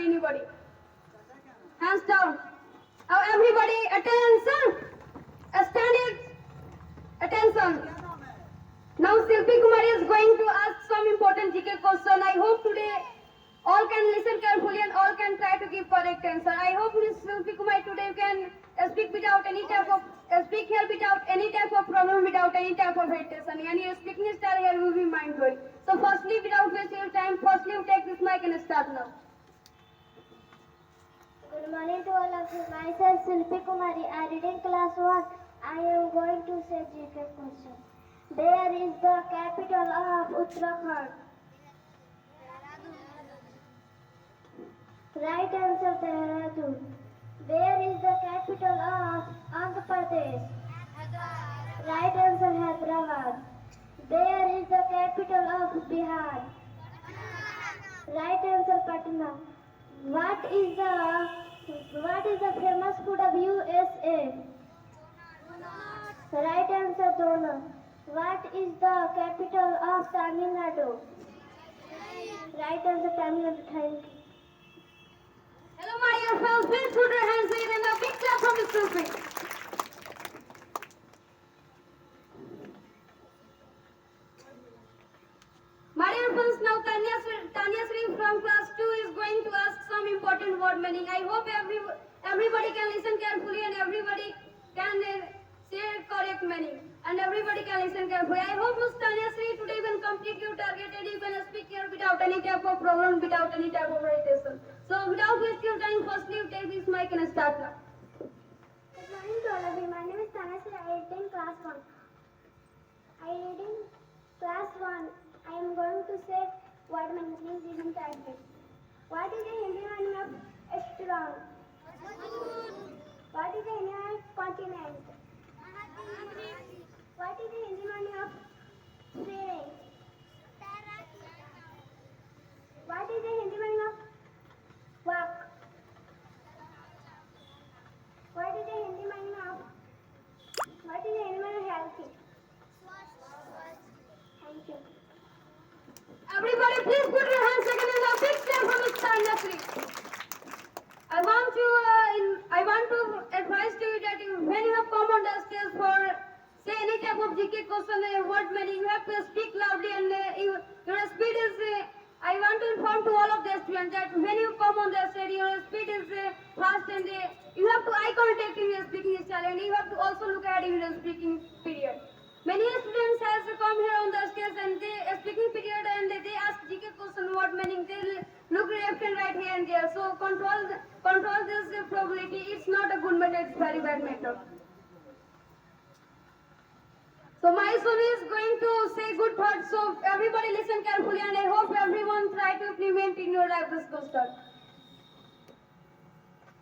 anybody? Hands down. Now everybody, attention. Stand it. Attention. Now Silpi Kumari is going to ask some important GK question. I hope today all can listen carefully and all can try to give correct answer. I hope Ms. Silpi Kumari today can speak without any type of speak here without any type of problem, without any type of hesitation. And your speaking style here will be mind blowing. So firstly, without wasting your time, firstly you take this mic and start now. Good morning to all of you. Myself Silpi Kumari. I read in class 1. I am going to say GK question. There is the capital of Uttarakhand. Right answer, Dehradun. Where is the capital of Andhra Pradesh? Right answer, Hyderabad. Where is the capital of Bihar? Right answer, Patna. What is the famous food of USA? Right answer, donut. What is the capital of Tamil Nadu? Right answer, Tamil Nadu. Thank you. Hello my dear friends, please put your hands in and a big clap for Ms. Silpi. My dear friends, now Tanya Sri from class 2 is going to ask some important word meaning. I hope everybody can listen carefully and everybody can say correct meaning. And everybody can listen carefully. I hope Ms. Tanya Sri today will complete your target and you can speak here without any type of problem, without any type of irritation. So without wasting your time, firstly you take this mic and start now. Good morning to all of you. My name is Tanya Sri. I read in class 1. I read in class 1. I am going to say word meaning. Please listen carefully. What is the Hindi meaning of strong? What is the Hindi meaning of continent? What is the Hindi meaning of feeling? What is the Hindi meaning of walk? What is the Hindi meaning of healthy? Thank you. Everybody please put your hands together in a big clap for Ms. Tanya Sri. I want to advise to you that when you have come on the stage for say any type of GK question or word meaning, you have to speak loudly and your speed is. I want to inform to all of the students that when you come on the stage, your speed is fast and you have to eye contact in your speaking style and you have to also look at in your speaking period. Many students has come here on the stage and they speaking period and they ask GK question word meaning. They look left and right here and there. So control this probability. It's not a good method. It's very bad method. So my son is going to say good thoughts. So everybody listen carefully and I hope everyone try to implement in your life this question.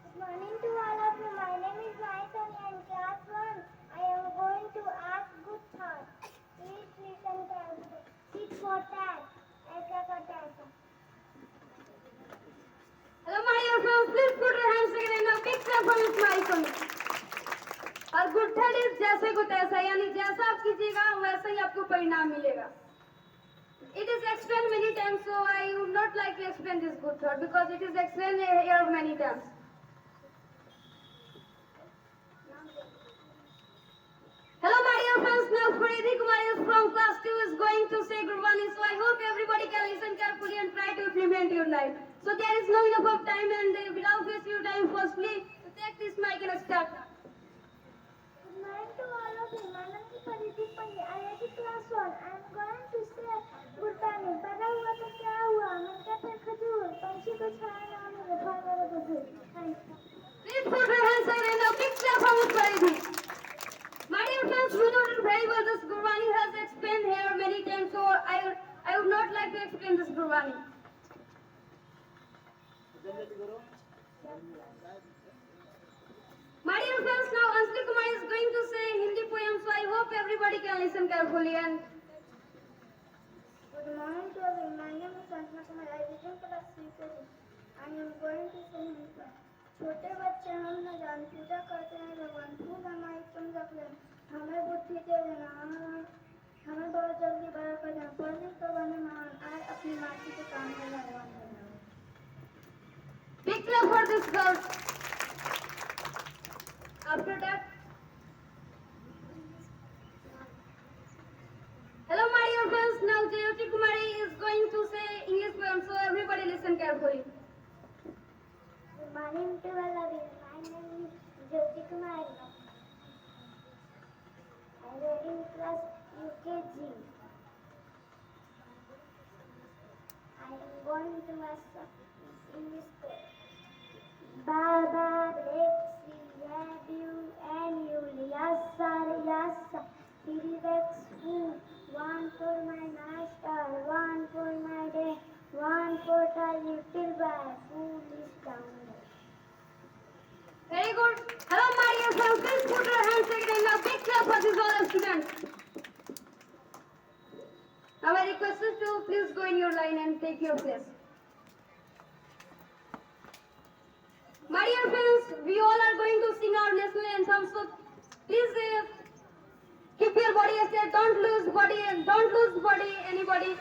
Good morning to all of you. My name is Maitani and class 1. I am going to ask good thoughts. Please listen carefully. Tit for tat. Aisa ka taisa. Hello my dear friends, please put your hands together in a big clap for Miss Maitani. और good third is जैसे को तैसा, यानी जैसा आप कीजिएगा वैसा ही आपको परिणाम मिलेगा. It is explained many times, so I would not like to explain this good thought because it is explained here many times. Hello my dear friends, now Freddy Kumar is from class 2 is going to say good morning, so I hope everybody can listen carefully and try to implement your life. So there is no enough of time and without wasting your time, firstly take this mic and start. Good morning to all of you. My name is Pariti Pandey. I read in class 1. I am going to say good morning. पैदा हुआ तो क्या हुआ? मिलकर पे खजूर. पंछी को छाया ना मिले फल वाला बबूल. Thank you. Please put your hands together and a big clap for Miss Pariti. My dear friends, you know it very well. This Gurwani has explained here many times, so I would not like to explain this Gurwani. My dear friends, now Anshli Kumar is going to say Hindi poem, so I hope everybody can listen carefully and. Good morning to everyone. My name is Anshli Kumar. I read in class 3. I am going to say Hindi poem. छोटे बच्चे हम न जान पूजा करते हैं भगवान फूल हमारी तुम रख ले हमें बुद्धि दे देना हमें बहुत जल्दी बड़ा कर देना पढ़ने तो बने महान आज अपनी माटी के काम में भगवान friends, girls. After that, hello, my dear friends. Now, Jyoti Kumari is going to say English poem, so everybody listen carefully. Good morning to all of you. My name is Jyoti Kumari. I read in class UKG. I am going to ask in this poem. Baba Lexi, Yabu, and Yes, sir, yes, sir. Tirivex food. One for my master, one for my day, one for the little boy. Food is down there. Very good. Hello, my dear friends. Please put your hands together and a big clap for these all students. Now, I request you to please go in your line and take your place. My dear friends, we all are going to sing our national anthem, so please keep your body straight. Don't lose body, anybody.